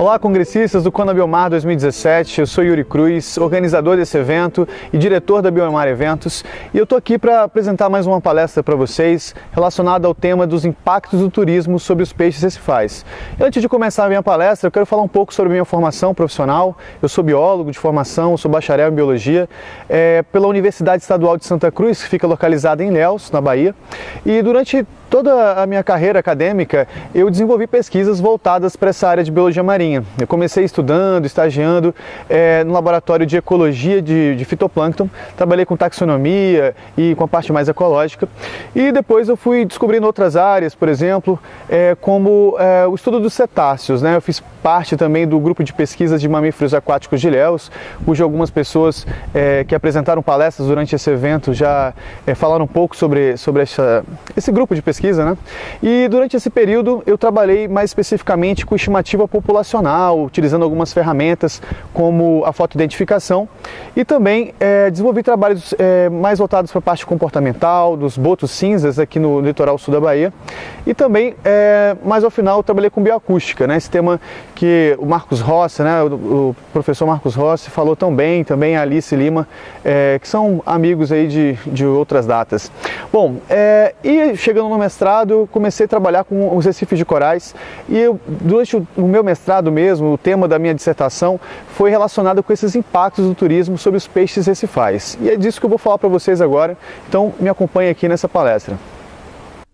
Olá, congressistas do Conabiomar 2017, eu sou Yuri Cruz, organizador desse evento e diretor da Biomar Eventos, e eu estou aqui para apresentar mais uma palestra para vocês relacionada ao tema dos impactos do turismo sobre os peixes recifais. E antes de começar a minha palestra, eu quero falar um pouco sobre a minha formação profissional. Eu sou biólogo de formação, sou bacharel em biologia pela Universidade Estadual de Santa Cruz, que fica localizada em Ilhéus, na Bahia, e durante toda a minha carreira acadêmica, eu desenvolvi pesquisas voltadas para essa área de biologia marinha. Eu comecei estudando, estagiando no laboratório de ecologia de fitoplâncton, trabalhei com taxonomia e com a parte mais ecológica, e depois eu fui descobrindo outras áreas, por exemplo, como o estudo dos cetáceos, né? Eu fiz parte também do grupo de pesquisas de mamíferos aquáticos de Ilhéus, cujo algumas pessoas que apresentaram palestras durante esse evento já falaram um pouco sobre esse grupo de pesquisa, né? E durante esse período eu trabalhei mais especificamente com estimativa populacional, utilizando algumas ferramentas como a fotoidentificação, e também desenvolvi trabalhos mais voltados para a parte comportamental, dos botos cinzas aqui no litoral sul da Bahia, e também, mais ao final, eu trabalhei com bioacústica, né? Esse tema que o Marcos Rossi, né? O professor Marcos Rossi falou tão bem, também a Alice Lima, que são amigos aí de outras datas. Bom, e chegando no mestrado, comecei a trabalhar com os recifes de corais, e durante o meu mestrado mesmo, o tema da minha dissertação foi relacionado com esses impactos do turismo sobre os peixes recifais. E é disso que eu vou falar para vocês agora, então me acompanhe aqui nessa palestra.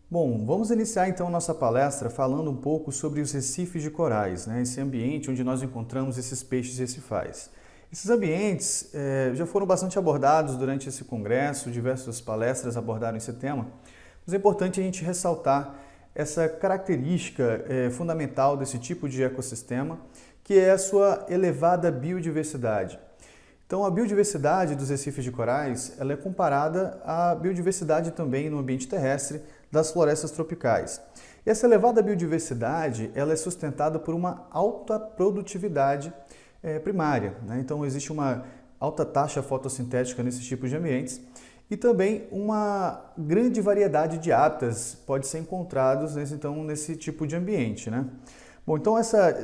Bom, vamos iniciar então nossa palestra falando um pouco sobre os recifes de corais, né? Esse ambiente onde nós encontramos esses peixes recifais. Esses ambientes já foram bastante abordados durante esse congresso, diversas palestras abordaram esse tema, mas é importante a gente ressaltar essa característica fundamental desse tipo de ecossistema, que é a sua elevada biodiversidade. Então, a biodiversidade dos recifes de corais ela é comparada à biodiversidade também no ambiente terrestre das florestas tropicais. E essa elevada biodiversidade ela é sustentada por uma alta produtividade primária, né? Então, existe uma alta taxa fotossintética nesses tipos de ambientes e também uma grande variedade de hábitats pode ser encontrados nesse tipo de ambiente, né? Bom, então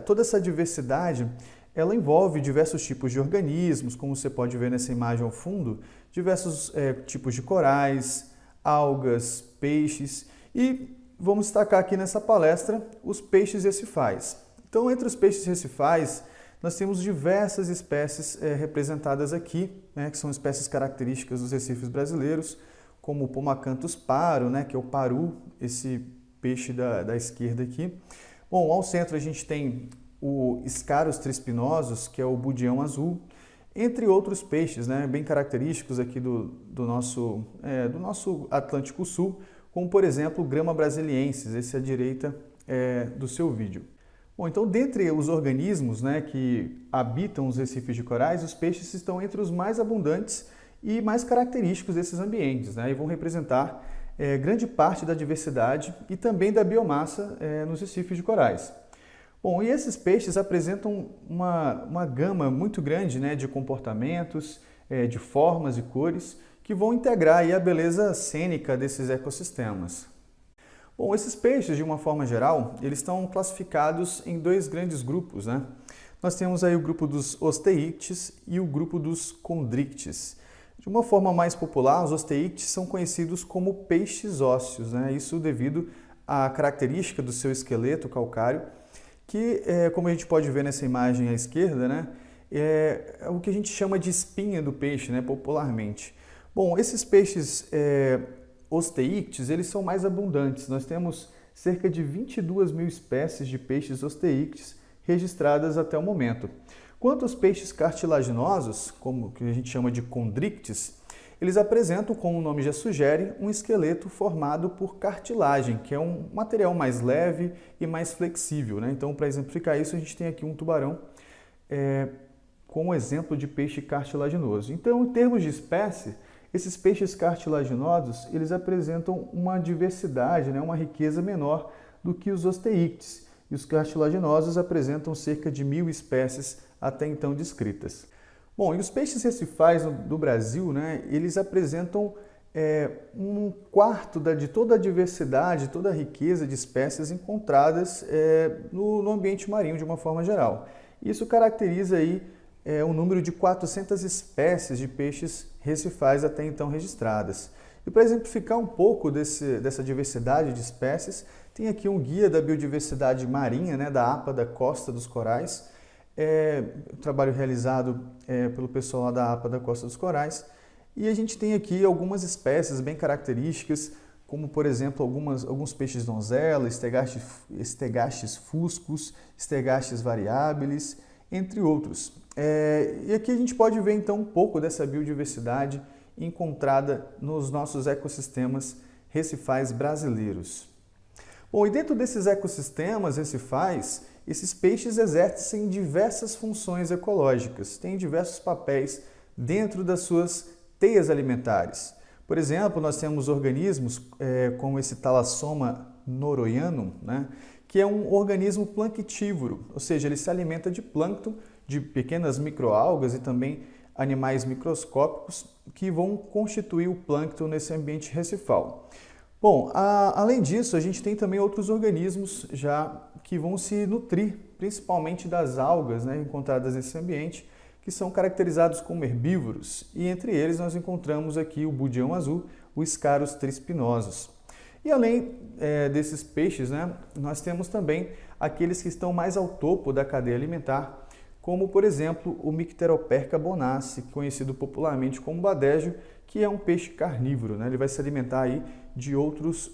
toda essa diversidade ela envolve diversos tipos de organismos, como você pode ver nessa imagem ao fundo, diversos tipos de corais, algas, peixes, e vamos destacar aqui nessa palestra os peixes recifais. Então, entre os peixes recifais, nós temos diversas espécies representadas aqui, né, que são espécies características dos recifes brasileiros, como o Pomacanthus paro, né, que é o paru, esse peixe da esquerda aqui. Bom, ao centro a gente tem o Scarus trispinosus, que é o budião azul, entre outros peixes, né, bem característicos aqui do nosso Atlântico Sul, como por exemplo o Grama brasiliensis, esse à direita do seu vídeo. Bom, então dentre os organismos, né, que habitam os recifes de corais, os peixes estão entre os mais abundantes e mais característicos desses ambientes, né, e vão representar grande parte da diversidade e também da biomassa nos recifes de corais. Bom, e esses peixes apresentam uma gama muito grande, né, de comportamentos, de formas e cores, que vão integrar aí a beleza cênica desses ecossistemas. Bom, esses peixes, de uma forma geral, eles estão classificados em dois grandes grupos, né? Nós temos aí o grupo dos osteíctes e o grupo dos condrictes. De uma forma mais popular, os osteíctes são conhecidos como peixes ósseos, né? Isso devido à característica do seu esqueleto calcário, que, como a gente pode ver nessa imagem à esquerda, né, é o que a gente chama de espinha do peixe, né, popularmente. Bom, esses peixes osteíctes, eles são mais abundantes. Nós temos cerca de 22 mil espécies de peixes osteíctes registradas até o momento. Quanto aos peixes cartilaginosos, como que a gente chama de condrictes, eles apresentam, como o nome já sugere, um esqueleto formado por cartilagem, que é um material mais leve e mais flexível, né? Então, para exemplificar isso, a gente tem aqui um tubarão como exemplo de peixe cartilaginoso. Então, em termos de espécie, esses peixes cartilaginosos, eles apresentam uma diversidade, né, uma riqueza menor do que os osteíctes. E os cartilaginosos apresentam cerca de 1.000 espécies até então descritas. Bom, e os peixes recifais do Brasil, né, eles apresentam um quarto de toda a diversidade, toda a riqueza de espécies encontradas no ambiente marinho de uma forma geral. Isso caracteriza aí um número de 400 espécies de peixes recifais até então registradas. E para exemplificar um pouco dessa diversidade de espécies, tem aqui um guia da biodiversidade marinha, né, da APA da Costa dos Corais, trabalho realizado pelo pessoal lá da APA da Costa dos Corais. E a gente tem aqui algumas espécies bem características, como por exemplo alguns peixes donzela, Stegastes fuscus, Stegastes variabilis, entre outros. E aqui a gente pode ver então um pouco dessa biodiversidade encontrada nos nossos ecossistemas recifais brasileiros. Bom, e dentro desses ecossistemas recifais, esses peixes exercem diversas funções ecológicas, têm diversos papéis dentro das suas teias alimentares. Por exemplo, nós temos organismos como esse Thalassoma noroianum, né, que é um organismo planctívoro, ou seja, ele se alimenta de plâncton, de pequenas microalgas e também animais microscópicos que vão constituir o plâncton nesse ambiente recifal. Bom, além disso, a gente tem também outros organismos já que vão se nutrir, principalmente das algas, né, encontradas nesse ambiente, que são caracterizados como herbívoros, e entre eles nós encontramos aqui o budião azul, o Scarus trispinosus. E além desses peixes, né, nós temos também aqueles que estão mais ao topo da cadeia alimentar, como por exemplo o Micteroperca bonaci, conhecido popularmente como badejo, que é um peixe carnívoro, né? Ele vai se alimentar aí de outros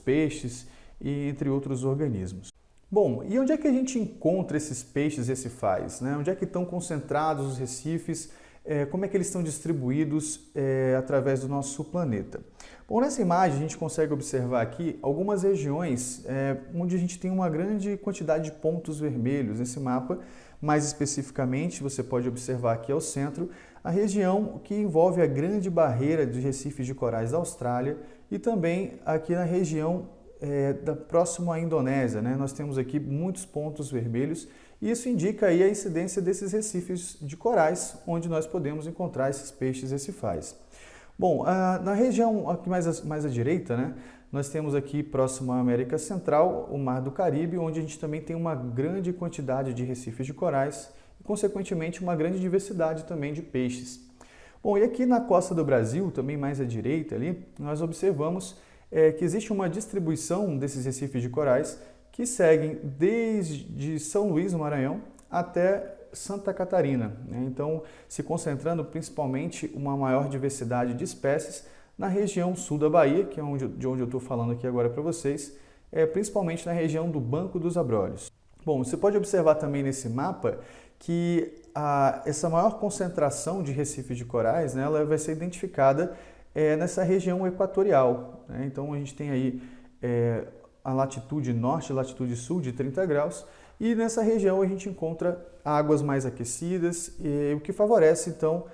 peixes e entre outros organismos. Bom, e onde é que a gente encontra esses peixes recifais, né? Onde é que estão concentrados os recifes? Como é que eles estão distribuídos através do nosso planeta? Bom, nessa imagem a gente consegue observar aqui algumas regiões onde a gente tem uma grande quantidade de pontos vermelhos nesse mapa. Mais especificamente, você pode observar aqui ao centro a região que envolve a grande barreira de recifes de corais da Austrália e também aqui na região próximo à Indonésia, né? Nós temos aqui muitos pontos vermelhos e isso indica aí a incidência desses recifes de corais, onde nós podemos encontrar esses peixes recifais. Bom, na região aqui mais à direita, né, nós temos aqui próximo à América Central, o Mar do Caribe, onde a gente também tem uma grande quantidade de recifes de corais e, consequentemente, uma grande diversidade também de peixes. Bom, e aqui na costa do Brasil, também mais à direita ali, nós observamos que existe uma distribuição desses recifes de corais que seguem desde São Luís, no Maranhão, até Santa Catarina, né? Então, se concentrando principalmente uma maior diversidade de espécies na região sul da Bahia, que é de onde eu estou falando aqui agora para vocês, principalmente na região do Banco dos Abrolhos. Bom, você pode observar também nesse mapa que essa maior concentração de recifes de corais, né, ela vai ser identificada nessa região equatorial, né? Então, a gente tem aí a latitude norte e latitude sul de 30 graus, e nessa região a gente encontra águas mais aquecidas, o que favorece então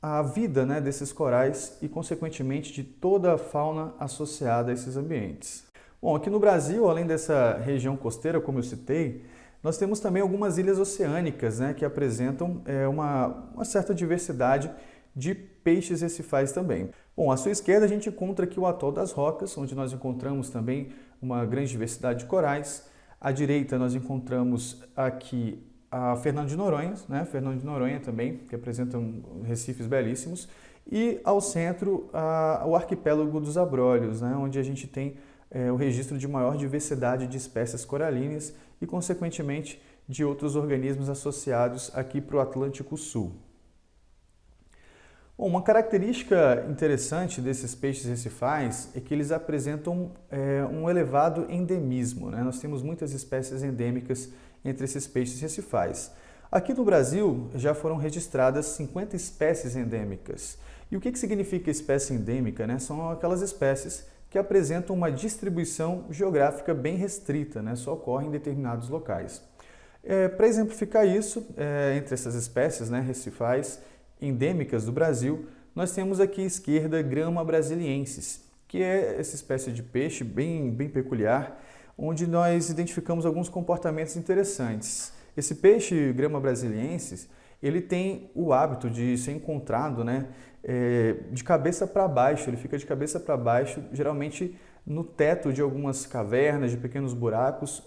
a vida, né, desses corais e consequentemente de toda a fauna associada a esses ambientes. Bom, aqui no Brasil, além dessa região costeira, como eu citei, nós temos também algumas ilhas oceânicas, né, que apresentam uma certa diversidade de peixes recifais também. Bom, à sua esquerda a gente encontra aqui o Atol das Rocas, onde nós encontramos também uma grande diversidade de corais. À direita nós encontramos aqui a Fernando de Noronha, né? Fernando de Noronha também, que apresenta recifes belíssimos. E ao centro o arquipélago dos Abrolhos, né? Onde a gente tem o registro de maior diversidade de espécies coralinas e, consequentemente, de outros organismos associados aqui para o Atlântico Sul. Bom, uma característica interessante desses peixes recifais é que eles apresentam um elevado endemismo, né? Nós temos muitas espécies endêmicas entre esses peixes recifais. Aqui no Brasil já foram registradas 50 espécies endêmicas. E o que significa espécie endêmica, né? São aquelas espécies que apresentam uma distribuição geográfica bem restrita, né? Só ocorrem em determinados locais. Para exemplificar isso, entre essas espécies, né, recifais endêmicas do Brasil, nós temos aqui à esquerda Grama brasiliensis, que é essa espécie de peixe bem peculiar, onde nós identificamos alguns comportamentos interessantes. Esse peixe Grama brasiliensis, ele tem o hábito de ser encontrado, né, de cabeça para baixo. Ele fica de cabeça para baixo, geralmente no teto de algumas cavernas, de pequenos buracos,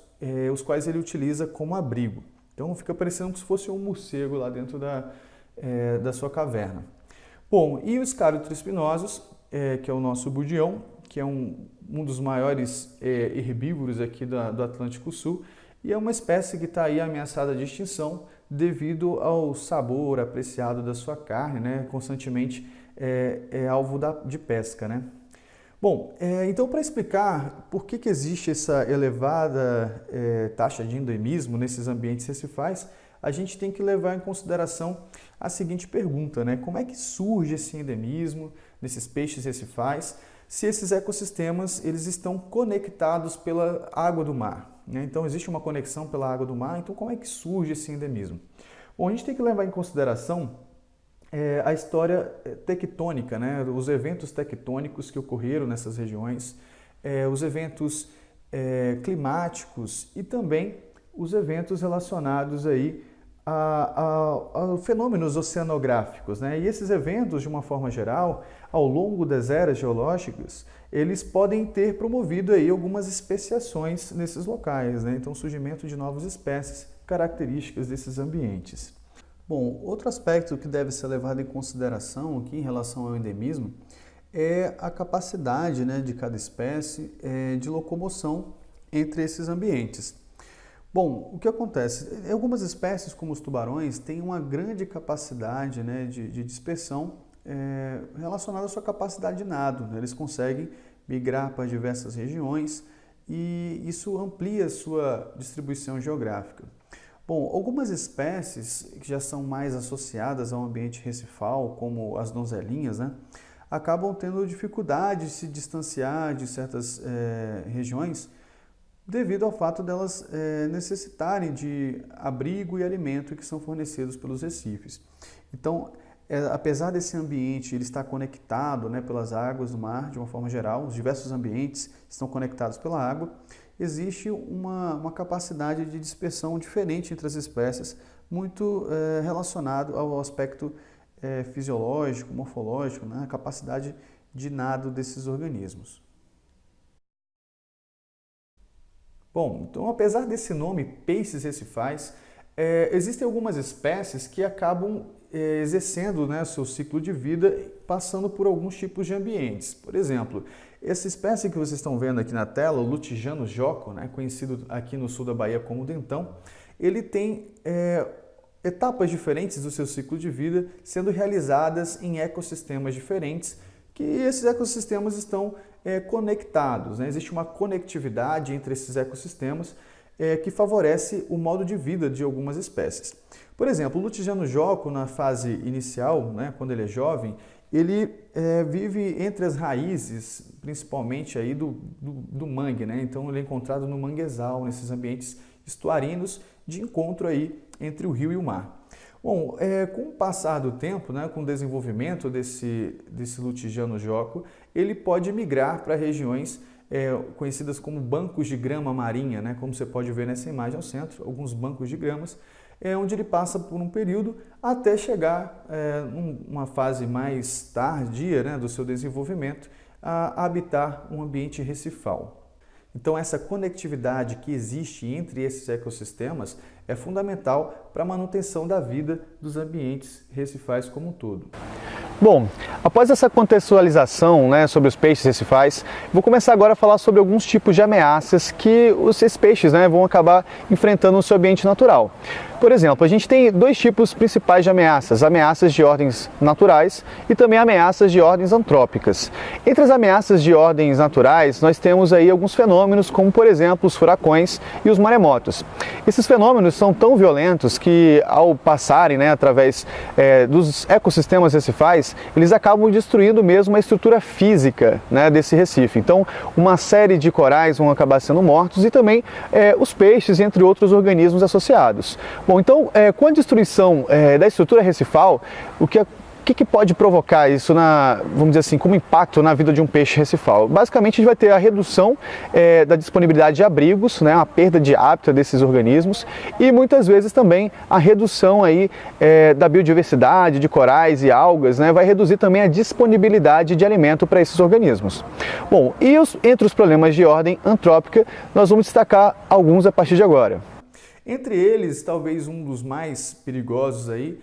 os quais ele utiliza como abrigo. Então fica parecendo como se fosse um morcego lá dentro da sua caverna. Bom, e os Cáridos espinosos, que é o nosso budião, que é um dos maiores herbívoros aqui do Atlântico Sul, e é uma espécie que está aí ameaçada de extinção devido ao sabor apreciado da sua carne, né? Constantemente alvo de pesca, né? Bom, então para explicar por que existe essa elevada taxa de endemismo nesses ambientes recifais, a gente tem que levar em consideração a seguinte pergunta, né? Como é que surge esse endemismo nesses peixes recifais, se esses ecossistemas eles estão conectados pela água do mar, né? Então existe uma conexão pela água do mar, então como é que surge esse endemismo? Bom, a gente tem que levar em consideração a história tectônica, né? Os eventos tectônicos que ocorreram nessas regiões, os eventos climáticos e também os eventos relacionados aí a fenômenos oceanográficos, né? E esses eventos, de uma forma geral, ao longo das eras geológicas, eles podem ter promovido aí algumas especiações nesses locais, né? Então, surgimento de novas espécies características desses ambientes. Bom, outro aspecto que deve ser levado em consideração aqui em relação ao endemismo é a capacidade, né, de cada espécie de locomoção entre esses ambientes. Bom, o que acontece? Algumas espécies, como os tubarões, têm uma grande capacidade, né, de dispersão relacionada à sua capacidade de nado, né? Eles conseguem migrar para diversas regiões e isso amplia a sua distribuição geográfica. Bom, algumas espécies que já são mais associadas ao ambiente recifal, como as donzelinhas, né, acabam tendo dificuldade de se distanciar de certas regiões devido ao fato delas necessitarem de abrigo e alimento que são fornecidos pelos recifes. Então, apesar desse ambiente ele estar conectado, né, pelas águas do mar, de uma forma geral, os diversos ambientes estão conectados pela água, existe uma capacidade de dispersão diferente entre as espécies, muito relacionado ao aspecto fisiológico, morfológico, né, a capacidade de nado desses organismos. Bom, então apesar desse nome, peixes recifais, existem algumas espécies que acabam exercendo, né, seu ciclo de vida passando por alguns tipos de ambientes. Por exemplo, essa espécie que vocês estão vendo aqui na tela, o Lutijano joco, né, conhecido aqui no sul da Bahia como dentão, ele tem etapas diferentes do seu ciclo de vida sendo realizadas em ecossistemas diferentes, que esses ecossistemas estão conectados, né? Existe uma conectividade entre esses ecossistemas que favorece o modo de vida de algumas espécies. Por exemplo, o Lutijano joco, na fase inicial, né, quando ele é jovem, ele vive entre as raízes, principalmente aí do mangue, né? Então ele é encontrado no manguezal, nesses ambientes estuarinos de encontro aí entre o rio e o mar. Bom, com o passar do tempo, né, com o desenvolvimento desse Lutijano joco, ele pode migrar para regiões conhecidas como bancos de grama marinha, né, como você pode ver nessa imagem ao centro, alguns bancos de gramas, onde ele passa por um período até chegar numa fase mais tardia, né, do seu desenvolvimento a habitar um ambiente recifal. Então essa conectividade que existe entre esses ecossistemas é fundamental para a manutenção da vida dos ambientes recifais como um todo. Bom, após essa contextualização, né, sobre os peixes recifais, vou começar agora a falar sobre alguns tipos de ameaças que esses peixes, né, vão acabar enfrentando no seu ambiente natural. Por exemplo, a gente tem dois tipos principais de ameaças, ameaças de ordens naturais e também ameaças de ordens antrópicas. Entre as ameaças de ordens naturais, nós temos aí alguns fenômenos, como por exemplo os furacões e os maremotos. Esses fenômenos são tão violentos que ao passarem, né, através dos ecossistemas recifais, eles acabam destruindo mesmo a estrutura física, né, desse recife. Então, uma série de corais vão acabar sendo mortos e também os peixes, entre outros organismos associados. Bom, então, com a destruição da estrutura recifal, o que que pode provocar isso, vamos dizer assim, como impacto na vida de um peixe recifal? Basicamente, a gente vai ter a redução da disponibilidade de abrigos, né, a perda de hábitat desses organismos e muitas vezes também a redução aí, da biodiversidade, de corais e algas, né, vai reduzir também a disponibilidade de alimento para esses organismos. Bom, e entre os problemas de ordem antrópica, nós vamos destacar alguns a partir de agora. Entre eles, talvez um dos mais perigosos aí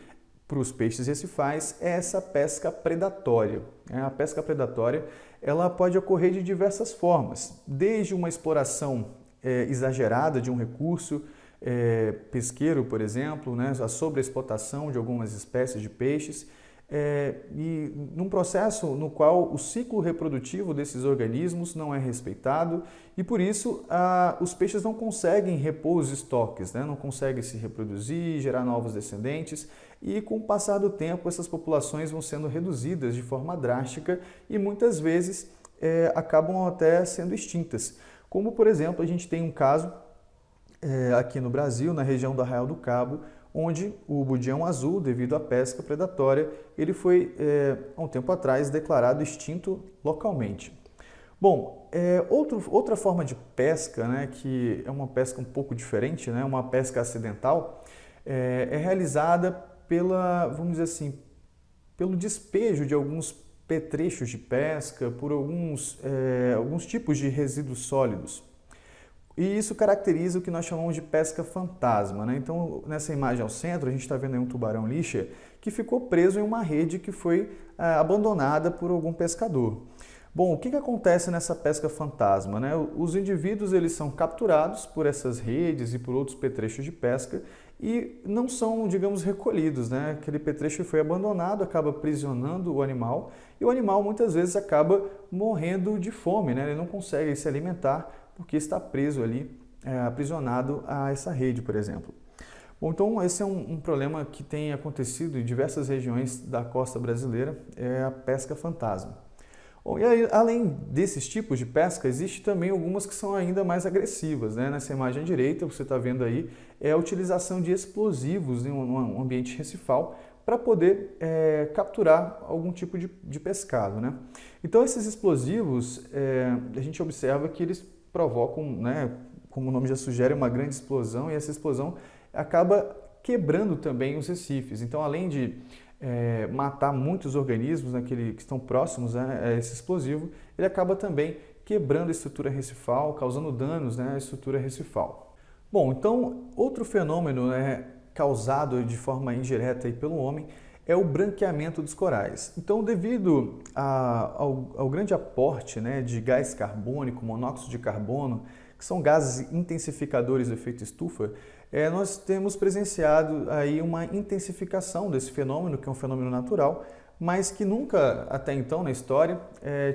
para os peixes recifais é essa pesca predatória. A pesca predatória ela pode ocorrer de diversas formas, desde uma exploração exagerada de um recurso pesqueiro, por exemplo, né, a sobreexplotação de algumas espécies de peixes, e num processo no qual o ciclo reprodutivo desses organismos não é respeitado e por isso os peixes não conseguem repor os estoques, né? Não conseguem se reproduzir, gerar novos descendentes e com o passar do tempo essas populações vão sendo reduzidas de forma drástica e muitas vezes acabam até sendo extintas. Como por exemplo a gente tem um caso aqui no Brasil, na região do Arraial do Cabo, onde o budião azul, devido à pesca predatória, ele foi, há um tempo atrás, declarado extinto localmente. Bom, outra forma de pesca, né, que é uma pesca um pouco diferente, né, uma pesca acidental, é realizada vamos dizer assim, pelo despejo de alguns petrechos de pesca, por alguns tipos de resíduos sólidos. E isso caracteriza o que nós chamamos de pesca fantasma, né? Então, nessa imagem ao centro, a gente está vendo aí um tubarão-lixa que ficou preso em uma rede que foi abandonada por algum pescador. Bom, o que acontece nessa pesca fantasma, né? Os indivíduos eles são capturados por essas redes e por outros petrechos de pesca e não são, digamos, recolhidos, né? Aquele petrecho foi abandonado, acaba aprisionando o animal e o animal muitas vezes acaba morrendo de fome, né? Ele não consegue se alimentar porque está preso ali, aprisionado a essa rede, por exemplo. Bom, então esse é um problema que tem acontecido em diversas regiões da costa brasileira, é a pesca fantasma. Bom, e aí, além desses tipos de pesca, existe também algumas que são ainda mais agressivas, né? Nessa imagem à direita, você está vendo aí, é a utilização de explosivos em um ambiente recifal para poder capturar algum tipo de pescado, né? Então esses explosivos, a gente observa que eles provocam, né, como o nome já sugere, uma grande explosão e essa explosão acaba quebrando também os recifes. Então, além de matar muitos organismos que estão próximos a esse explosivo, ele acaba também quebrando a estrutura recifal, causando danos, né, à estrutura recifal. Bom, então, outro fenômeno causado de forma indireta aí pelo homem é o branqueamento dos corais. Então, devido ao grande aporte, né, de gás carbônico, monóxido de carbono, que são gases intensificadores do efeito estufa, nós temos presenciado aí uma intensificação desse fenômeno, que é um fenômeno natural, mas que nunca até então na história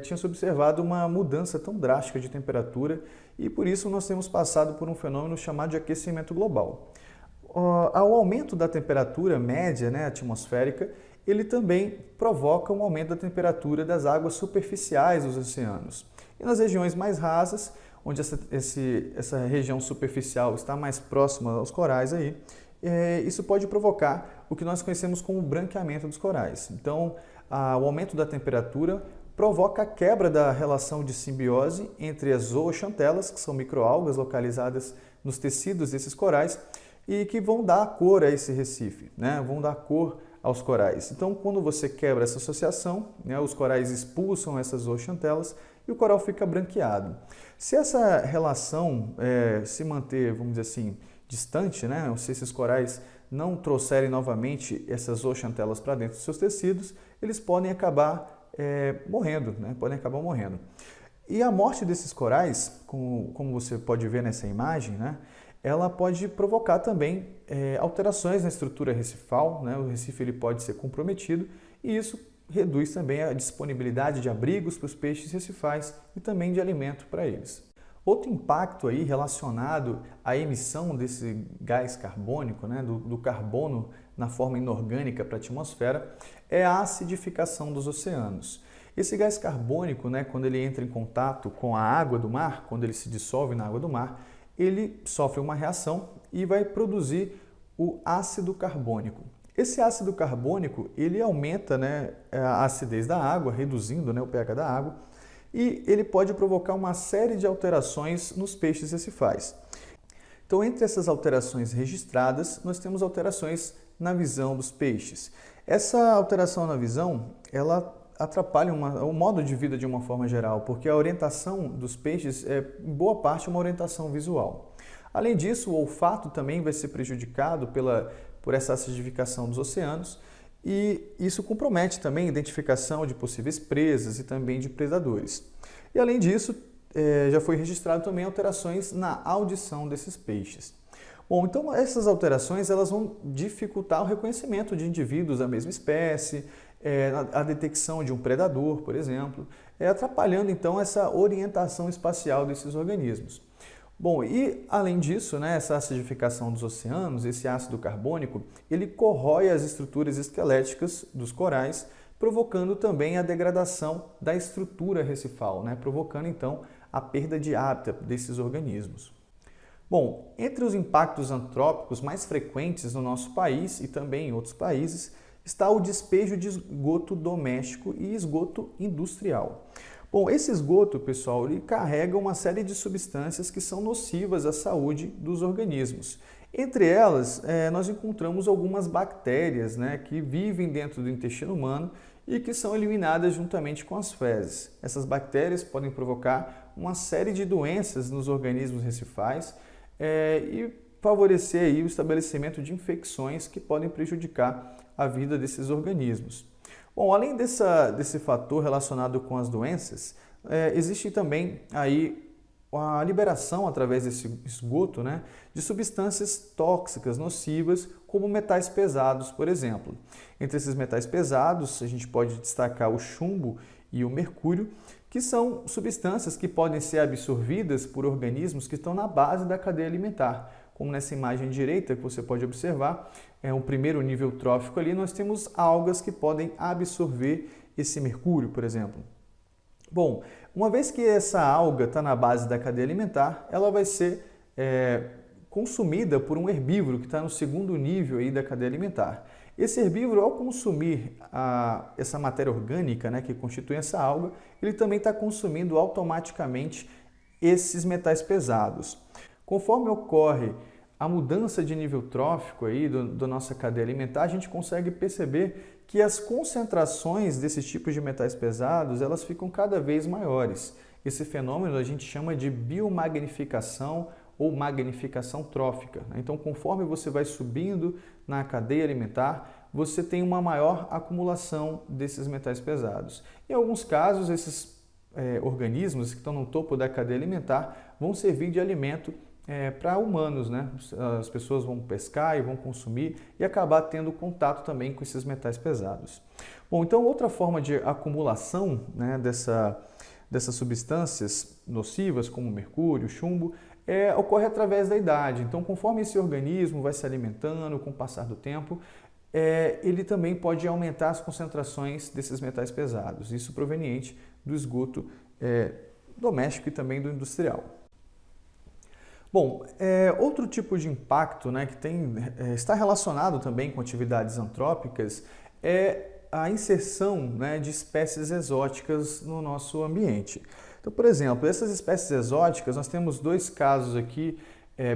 tinha se observado uma mudança tão drástica de temperatura e por isso nós temos passado por um fenômeno chamado de aquecimento global. Ao aumento da temperatura média, né, atmosférica, ele também provoca um aumento da temperatura das águas superficiais dos oceanos. E nas regiões mais rasas, onde essa região superficial está mais próxima aos corais, isso pode provocar o que nós conhecemos como branqueamento dos corais. Então, o aumento da temperatura provoca a quebra da relação de simbiose entre as zooxantelas, que são microalgas localizadas nos tecidos desses corais, e que vão dar cor a esse recife, né? Vão dar cor aos corais. Então, quando você quebra essa associação, né, os corais expulsam essas zooxantelas e o coral fica branqueado. Se essa relação se manter, vamos dizer assim, distante, né, ou se esses corais não trouxerem novamente essas zooxantelas para dentro dos seus tecidos, eles podem acabar morrendo, né? Podem acabar morrendo. E a morte desses corais, como você pode ver nessa imagem, né, ela pode provocar também alterações na estrutura recifal, né? O recife ele pode ser comprometido e isso reduz também a disponibilidade de abrigos para os peixes recifais e também de alimento para eles. Outro impacto aí relacionado à emissão desse gás carbônico, né, do carbono na forma inorgânica para a atmosfera, é a acidificação dos oceanos. Esse gás carbônico, né, quando ele entra em contato com a água do mar, quando ele se dissolve na água do mar, ele sofre uma reação e vai produzir o ácido carbônico. Esse ácido carbônico, ele aumenta, né, a acidez da água, reduzindo, né, o pH da água, e ele pode provocar uma série de alterações nos peixes recifais. Então, entre essas alterações registradas, nós temos alterações na visão dos peixes. Essa alteração na visão, ela atrapalha o modo de vida de uma forma geral, porque a orientação dos peixes é, em boa parte, uma orientação visual. Além disso, o olfato também vai ser prejudicado por essa acidificação dos oceanos, e isso compromete também a identificação de possíveis presas e também de predadores. E além disso, já foi registrado também alterações na audição desses peixes. Bom, então essas alterações elas vão dificultar o reconhecimento de indivíduos da mesma espécie, a detecção de um predador, por exemplo, atrapalhando então essa orientação espacial desses organismos. Bom, e além disso, né, essa acidificação dos oceanos, esse ácido carbônico, ele corrói as estruturas esqueléticas dos corais, provocando também a degradação da estrutura recifal, né, provocando então a perda de hábitat desses organismos. Bom, entre os impactos antrópicos mais frequentes no nosso país e também em outros países, está o despejo de esgoto doméstico e esgoto industrial. Bom, esse esgoto, pessoal, ele carrega uma série de substâncias que são nocivas à saúde dos organismos. Entre elas, nós encontramos algumas bactérias, né, que vivem dentro do intestino humano e que são eliminadas juntamente com as fezes. Essas bactérias podem provocar uma série de doenças nos organismos recifais e favorecer aí o estabelecimento de infecções que podem prejudicar a vida desses organismos. Bom, além desse fator relacionado com as doenças, existe também aí a liberação através desse esgoto, né, de substâncias tóxicas nocivas, como metais pesados, por exemplo. Entre esses metais pesados, a gente pode destacar o chumbo e o mercúrio, que são substâncias que podem ser absorvidas por organismos que estão na base da cadeia alimentar. Como nessa imagem direita que você pode observar, o primeiro nível trófico ali, nós temos algas que podem absorver esse mercúrio, por exemplo. Bom, uma vez que essa alga está na base da cadeia alimentar, ela vai ser consumida por um herbívoro que está no segundo nível aí da cadeia alimentar. Esse herbívoro, ao consumir essa matéria orgânica, né, que constitui essa alga, ele também está consumindo automaticamente esses metais pesados. Conforme ocorre a mudança de nível trófico aí da nossa cadeia alimentar, a gente consegue perceber que as concentrações desses tipos de metais pesados elas ficam cada vez maiores. Esse fenômeno a gente chama de biomagnificação ou magnificação trófica. Então, conforme você vai subindo na cadeia alimentar, você tem uma maior acumulação desses metais pesados. Em alguns casos, esses organismos que estão no topo da cadeia alimentar vão servir de alimento para humanos, né? As pessoas vão pescar e vão consumir e acabar tendo contato também com esses metais pesados. Bom, então outra forma de acumulação, né, dessas substâncias nocivas, como mercúrio, chumbo, ocorre através da idade. Então, conforme esse organismo vai se alimentando com o passar do tempo, ele também pode aumentar as concentrações desses metais pesados, isso proveniente do esgoto doméstico e também do industrial. Bom, outro tipo de impacto, né, que está relacionado também com atividades antrópicas é a inserção, né, de espécies exóticas no nosso ambiente. Então, por exemplo, essas espécies exóticas, nós temos dois casos aqui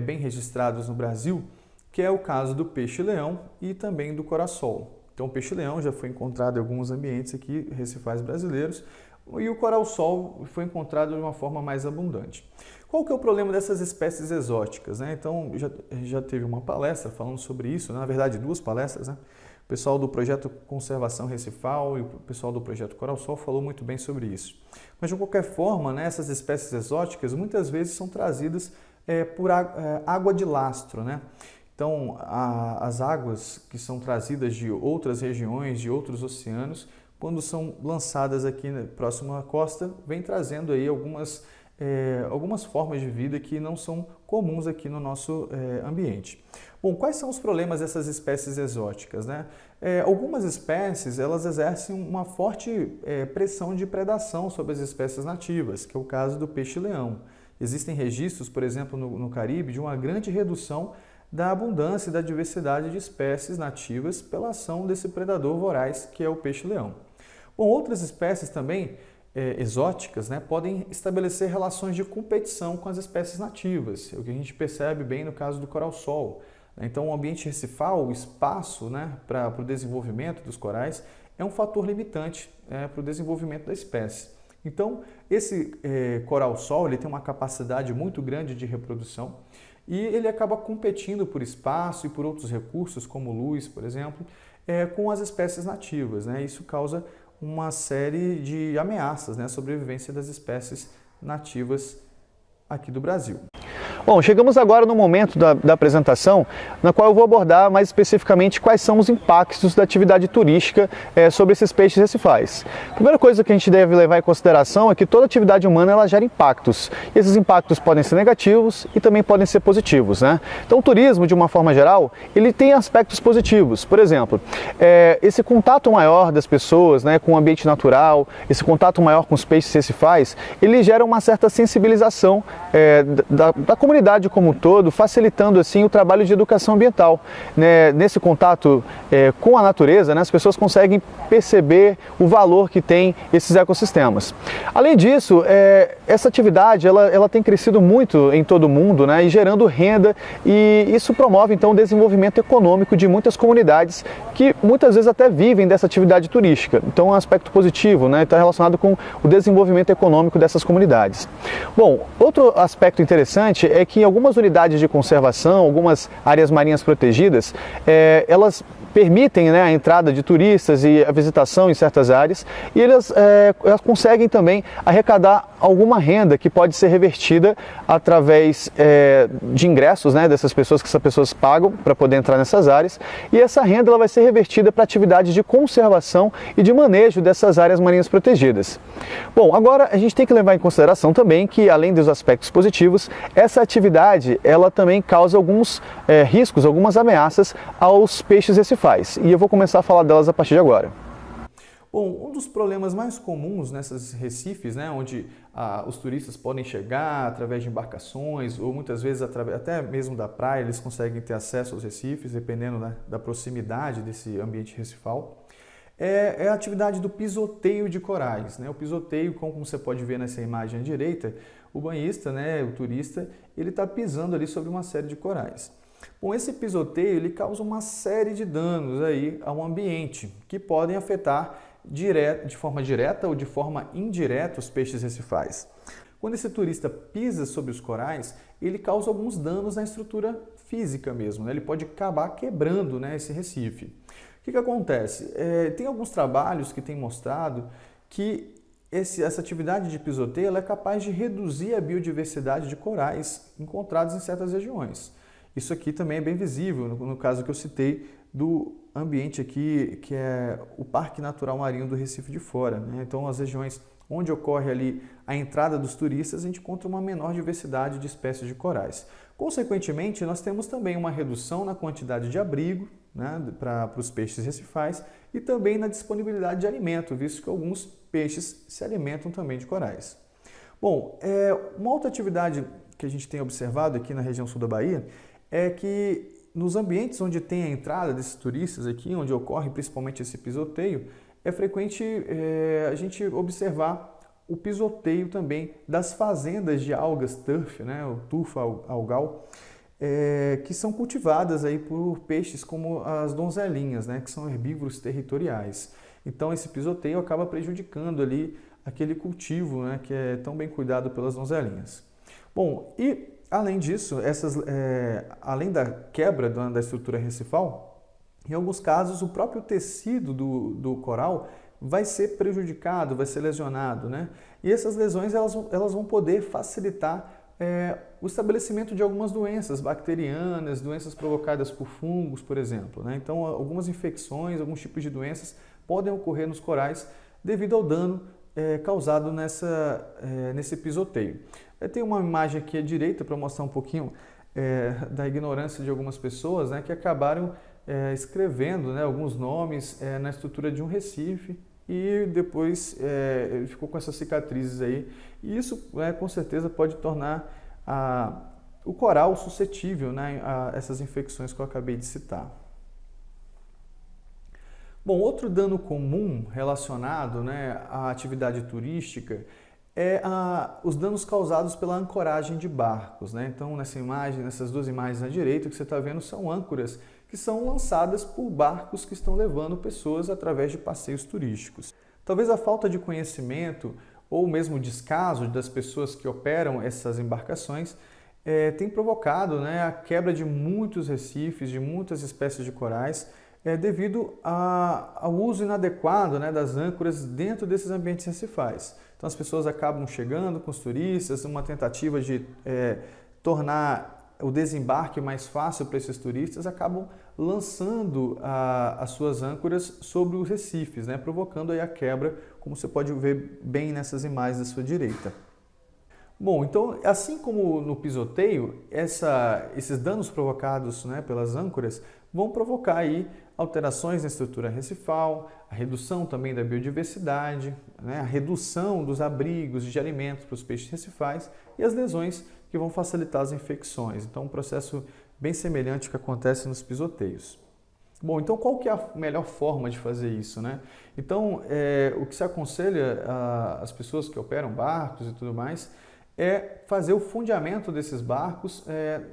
bem registrados no Brasil, que é o caso do peixe-leão e também do coraçol. Então, o peixe-leão já foi encontrado em alguns ambientes aqui, recifais brasileiros, e o coral-sol foi encontrado de uma forma mais abundante. Qual que é o problema dessas espécies exóticas, né? Então, já teve uma palestra falando sobre isso, né? Na verdade, duas palestras, né? O pessoal do projeto Conservação Recifal e o pessoal do projeto Coral-Sol falou muito bem sobre isso. Mas, de qualquer forma, né, essas espécies exóticas muitas vezes são trazidas por água de lastro, né? Então, as águas que são trazidas de outras regiões, de outros oceanos, quando são lançadas aqui próximo à costa, vem trazendo aí algumas formas de vida que não são comuns aqui no nosso ambiente. Bom, quais são os problemas dessas espécies exóticas, né? Algumas espécies elas exercem uma forte pressão de predação sobre as espécies nativas, que é o caso do peixe-leão. Existem registros, por exemplo, no Caribe, de uma grande redução da abundância e da diversidade de espécies nativas pela ação desse predador voraz que é o peixe-leão. Bom, outras espécies também exóticas, né, podem estabelecer relações de competição com as espécies nativas, é o que a gente percebe bem no caso do coral-sol. Então, o ambiente recifal, o espaço, né, para o desenvolvimento dos corais, é um fator limitante para o desenvolvimento da espécie. Então, esse coral-sol ele tem uma capacidade muito grande de reprodução e ele acaba competindo por espaço e por outros recursos, como luz, por exemplo, com as espécies nativas, né? Isso causa uma série de ameaças, né, à sobrevivência das espécies nativas aqui do Brasil. Bom, chegamos agora no momento da apresentação, na qual eu vou abordar mais especificamente quais são os impactos da atividade turística sobre esses peixes recifais. A primeira coisa que a gente deve levar em consideração é que toda atividade humana ela gera impactos. E esses impactos podem ser negativos e também podem ser positivos, né? Então o turismo, de uma forma geral, ele tem aspectos positivos. Por exemplo, esse contato maior das pessoas, né, com o ambiente natural, esse contato maior com os peixes recifais, ele gera uma certa sensibilização da comunidade como um todo, facilitando assim o trabalho de educação ambiental. Né? Nesse contato com a natureza, né, as pessoas conseguem perceber o valor que tem esses ecossistemas. Além disso, essa atividade ela tem crescido muito em todo o mundo, né, e gerando renda, e isso promove então o desenvolvimento econômico de muitas comunidades que muitas vezes até vivem dessa atividade turística. Então é um aspecto positivo, né, está relacionado com o desenvolvimento econômico dessas comunidades. Bom, outro aspecto interessante é que em algumas unidades de conservação, algumas áreas marinhas protegidas, elas permitem, né, a entrada de turistas e a visitação em certas áreas, e elas conseguem também arrecadar alguma renda que pode ser revertida através de ingressos, né, dessas pessoas que essas pessoas pagam para poder entrar nessas áreas, e essa renda ela vai ser revertida para atividades de conservação e de manejo dessas áreas marinhas protegidas. Bom, agora a gente tem que levar em consideração também que, além dos aspectos positivos, essa atividade ela também causa alguns riscos, algumas ameaças aos peixes recifais. E eu vou começar a falar delas a partir de agora. Bom, um dos problemas mais comuns nessas recifes, né, onde os turistas podem chegar através de embarcações ou muitas vezes até mesmo da praia, eles conseguem ter acesso aos recifes, dependendo, né, da proximidade desse ambiente recifal, é a atividade do pisoteio de corais. Né? O pisoteio, como você pode ver nessa imagem à direita, o banhista, né, o turista, ele está pisando ali sobre uma série de corais. Bom, esse pisoteio ele causa uma série de danos aí ao ambiente que podem afetar de forma direta ou de forma indireta os peixes recifais. Quando esse turista pisa sobre os corais, ele causa alguns danos na estrutura física mesmo, né? Ele pode acabar quebrando, né, esse recife. O que acontece? Tem alguns trabalhos que têm mostrado que essa atividade de pisoteio ela é capaz de reduzir a biodiversidade de corais encontrados em certas regiões. Isso aqui também é bem visível no caso que eu citei do ambiente aqui, que é o Parque Natural Marinho do Recife de Fora. Né? Então, as regiões onde ocorre ali a entrada dos turistas, a gente encontra uma menor diversidade de espécies de corais. Consequentemente, nós temos também uma redução na quantidade de abrigo, né, para os peixes recifais e também na disponibilidade de alimento, visto que alguns peixes se alimentam também de corais. Bom, uma outra atividade que a gente tem observado aqui na região sul da Bahia é que nos ambientes onde tem a entrada desses turistas aqui, onde ocorre principalmente esse pisoteio, é frequente a gente observar o pisoteio também das fazendas de algas turf, né, o tufo algal, que são cultivadas aí por peixes como as donzelinhas, né, que são herbívoros territoriais. Então esse pisoteio acaba prejudicando ali aquele cultivo, né, que é tão bem cuidado pelas donzelinhas. Bom, e além disso, além da quebra da estrutura recifal, em alguns casos o próprio tecido do coral vai ser prejudicado, vai ser lesionado, né? E essas lesões elas vão poder facilitar o estabelecimento de algumas doenças bacterianas, doenças provocadas por fungos, por exemplo. Né? Então, algumas infecções, alguns tipos de doenças podem ocorrer nos corais devido ao dano causado nesse pisoteio. Tem uma imagem aqui à direita para mostrar um pouquinho da ignorância de algumas pessoas, né, que acabaram escrevendo, né, alguns nomes na estrutura de um recife e depois ele ficou com essas cicatrizes aí. E isso com certeza pode tornar o coral suscetível, né, a essas infecções que eu acabei de citar. Bom, outro dano comum relacionado, né, à atividade turística é os danos causados pela ancoragem de barcos, né? Então, nessas duas imagens à direita, o que você está vendo são âncoras que são lançadas por barcos que estão levando pessoas através de passeios turísticos. Talvez a falta de conhecimento ou mesmo o descaso das pessoas que operam essas embarcações tem provocado, né, a quebra de muitos recifes, de muitas espécies de corais, devido ao uso inadequado, né, das âncoras dentro desses ambientes recifais. Então as pessoas acabam chegando com os turistas, uma tentativa de tornar o desembarque mais fácil para esses turistas, acabam lançando as suas âncoras sobre os recifes, né, provocando aí a quebra, como você pode ver bem nessas imagens à sua direita. Bom, então, assim como no pisoteio, esses danos provocados, né, pelas âncoras vão provocar aí alterações na estrutura recifal, a redução também da biodiversidade, né, a redução dos abrigos de alimentos para os peixes recifais e as lesões que vão facilitar as infecções. Então, um processo bem semelhante ao que acontece nos pisoteios. Bom, então qual que é a melhor forma de fazer isso, né? Então, o que se aconselha às pessoas que operam barcos e tudo mais é fazer o fundeamento desses barcos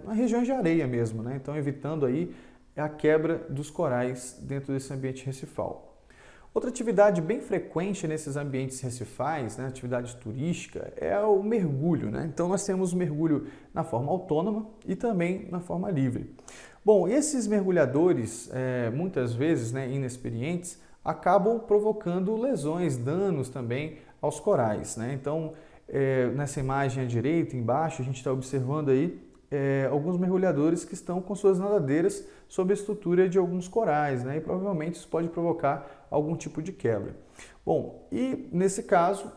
na região de areia mesmo, né? Então, evitando aí a quebra dos corais dentro desse ambiente recifal. Outra atividade bem frequente nesses ambientes recifais, né, atividade turística, é o mergulho, né? Então nós temos o mergulho na forma autônoma e também na forma livre. Bom, esses mergulhadores, muitas vezes, né, inexperientes, acabam provocando lesões, danos também aos corais, né? Então, nessa imagem à direita, embaixo, a gente está observando aí alguns mergulhadores que estão com suas nadadeiras sob a estrutura de alguns corais, né? E provavelmente isso pode provocar algum tipo de quebra. Bom, e nesse caso,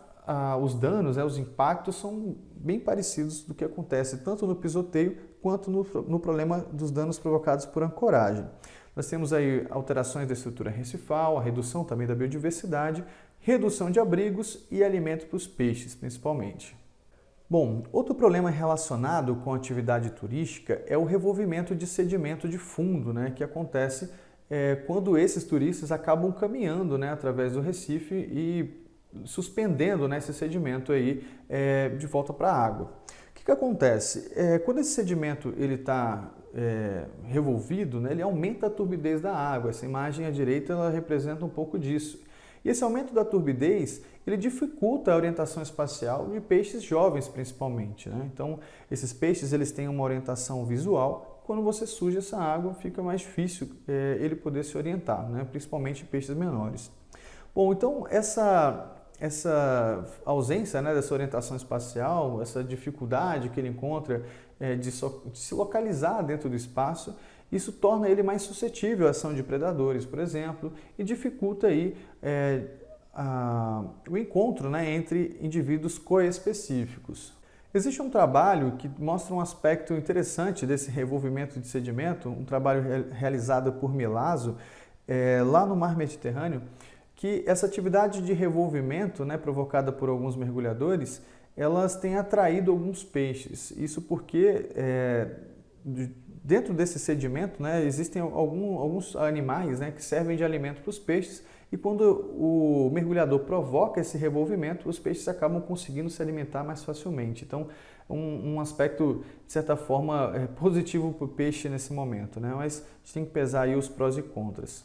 os danos, os impactos são bem parecidos do que acontece tanto no pisoteio quanto no problema dos danos provocados por ancoragem. Nós temos aí alterações da estrutura recifal, a redução também da biodiversidade, redução de abrigos e alimento para os peixes, principalmente. Bom, outro problema relacionado com a atividade turística é o revolvimento de sedimento de fundo, né, que acontece quando esses turistas acabam caminhando, né, através do recife e suspendendo, né, esse sedimento aí, de volta para a água. O que acontece? Quando esse sedimento está revolvido, né, ele aumenta a turbidez da água. Essa imagem à direita ela representa um pouco disso. E esse aumento da turbidez, ele dificulta a orientação espacial de peixes jovens, principalmente, né? Então, esses peixes eles têm uma orientação visual. Quando você suja essa água, fica mais difícil ele poder se orientar, né? Principalmente peixes menores. Bom, então, essa ausência, né, dessa orientação espacial, essa dificuldade que ele encontra de se localizar dentro do espaço, isso torna ele mais suscetível à ação de predadores, por exemplo, e dificulta aí, o encontro, né, entre indivíduos coespecíficos. Existe um trabalho que mostra um aspecto interessante desse revolvimento de sedimento, um trabalho realizado por Milazzo, lá no Mar Mediterrâneo, que essa atividade de revolvimento, né, provocada por alguns mergulhadores, elas têm atraído alguns peixes. Isso porque dentro desse sedimento, né, existem alguns animais, né, que servem de alimento para os peixes e quando o mergulhador provoca esse revolvimento, os peixes acabam conseguindo se alimentar mais facilmente. Então, um aspecto, de certa forma, positivo para o peixe nesse momento, né? Mas a gente tem que pesar aí os prós e contras.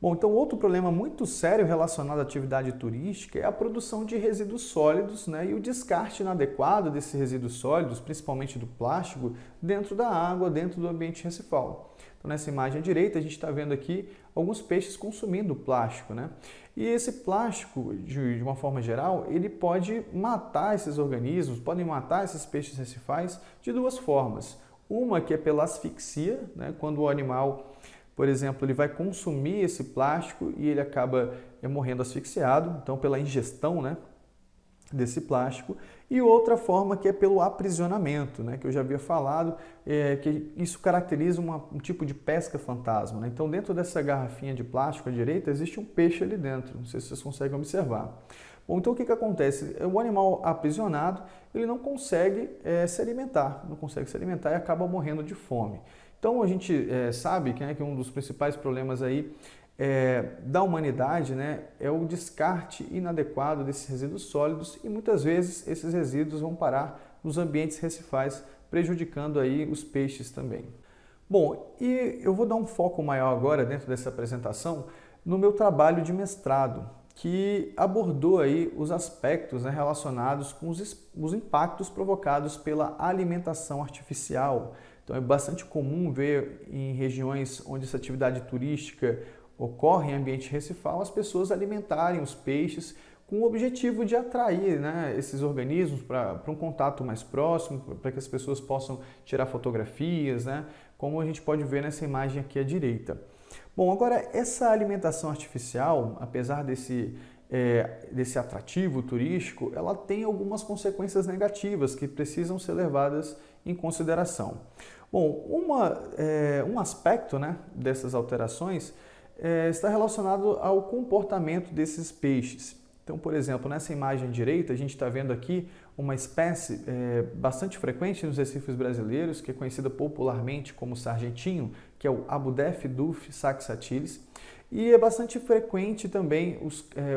Bom, então outro problema muito sério relacionado à atividade turística é a produção de resíduos sólidos, né, e o descarte inadequado desses resíduos sólidos, principalmente do plástico, dentro da água, dentro do ambiente recifal. Então nessa imagem à direita a gente está vendo aqui alguns peixes consumindo plástico, né? E esse plástico, de uma forma geral, ele pode matar esses organismos, podem matar esses peixes recifais de duas formas. Uma que é pela asfixia, né, quando o animal, por exemplo, ele vai consumir esse plástico e ele acaba morrendo asfixiado, então pela ingestão, né, desse plástico. E outra forma que é pelo aprisionamento, né, que eu já havia falado, que isso caracteriza um tipo de pesca fantasma, né? Então dentro dessa garrafinha de plástico à direita existe um peixe ali dentro, não sei se vocês conseguem observar. Bom, então o que acontece? O animal aprisionado, ele não consegue se alimentar, e acaba morrendo de fome. Então a gente sabe que um dos principais problemas aí da humanidade, né, é o descarte inadequado desses resíduos sólidos e muitas vezes esses resíduos vão parar nos ambientes recifais, prejudicando aí os peixes também. Bom, e eu vou dar um foco maior agora dentro dessa apresentação no meu trabalho de mestrado, que abordou aí os aspectos, né, relacionados com os impactos provocados pela alimentação artificial. Então é bastante comum ver em regiões onde essa atividade turística ocorre em ambiente recifal as pessoas alimentarem os peixes com o objetivo de atrair, né, esses organismos para um contato mais próximo, para que as pessoas possam tirar fotografias, né, como a gente pode ver nessa imagem aqui à direita. Bom, agora essa alimentação artificial, apesar desse atrativo turístico, ela tem algumas consequências negativas que precisam ser levadas em consideração. Bom, um aspecto, né, dessas alterações está relacionado ao comportamento desses peixes. Então, por exemplo, nessa imagem direita, a gente está vendo aqui uma espécie bastante frequente nos recifes brasileiros, que é conhecida popularmente como sargentinho, que é o Abudef duf saxatilis, e é bastante frequente também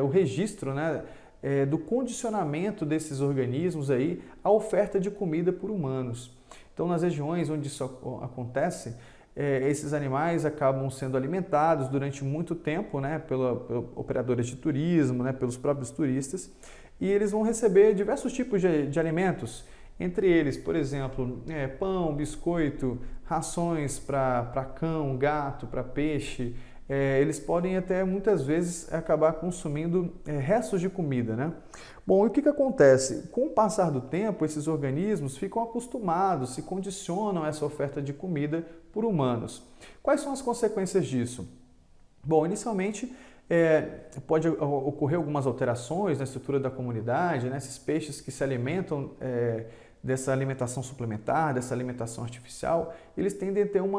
o registro, né, do condicionamento desses organismos aí à oferta de comida por humanos. Então, nas regiões onde isso acontece, esses animais acabam sendo alimentados durante muito tempo, né, pelos operadores de turismo, né, pelos próprios turistas, e eles vão receber diversos tipos de alimentos, entre eles, por exemplo, pão, biscoito, rações para cão, gato, para peixe. Eles podem até muitas vezes acabar consumindo restos de comida, né? Bom, e o que acontece? Com o passar do tempo, esses organismos ficam acostumados, se condicionam a essa oferta de comida por humanos. Quais são as consequências disso? Bom, inicialmente pode ocorrer algumas alterações na estrutura da comunidade, né? Esses peixes que se alimentam dessa alimentação suplementar, dessa alimentação artificial, eles tendem a ter um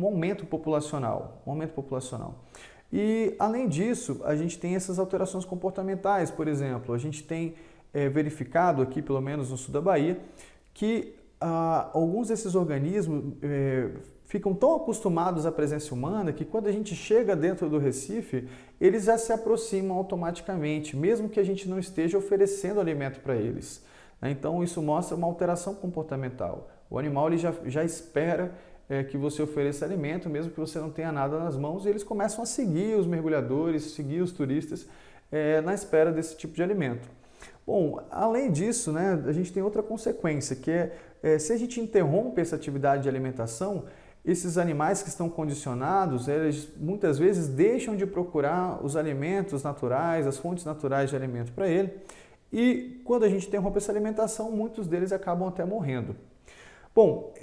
aumento populacional, E, além disso, a gente tem essas alterações comportamentais, por exemplo, a gente tem verificado aqui, pelo menos no sul da Bahia, que alguns desses organismos ficam tão acostumados à presença humana que quando a gente chega dentro do Recife, eles já se aproximam automaticamente, mesmo que a gente não esteja oferecendo alimento para eles. Então, isso mostra uma alteração comportamental. O animal ele já espera que você ofereça alimento, mesmo que você não tenha nada nas mãos, e eles começam a seguir os mergulhadores, seguir os turistas na espera desse tipo de alimento. Bom, além disso, né, a gente tem outra consequência, que se a gente interrompe essa atividade de alimentação, esses animais que estão condicionados, eles muitas vezes deixam de procurar os alimentos naturais, as fontes naturais de alimento para ele, e quando a gente interrompe essa alimentação, muitos deles acabam até morrendo. Bom,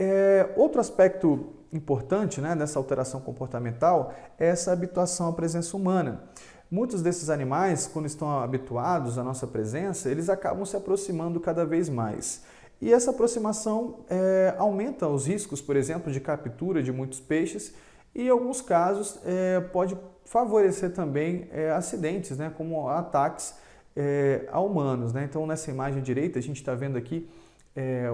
outro aspecto importante, né, dessa alteração comportamental é essa habituação à presença humana. Muitos desses animais, quando estão habituados à nossa presença, eles acabam se aproximando cada vez mais. E essa aproximação aumenta os riscos, por exemplo, de captura de muitos peixes e, em alguns casos, pode favorecer também acidentes, né, como ataques a humanos, né? Então, nessa imagem direita, a gente está vendo aqui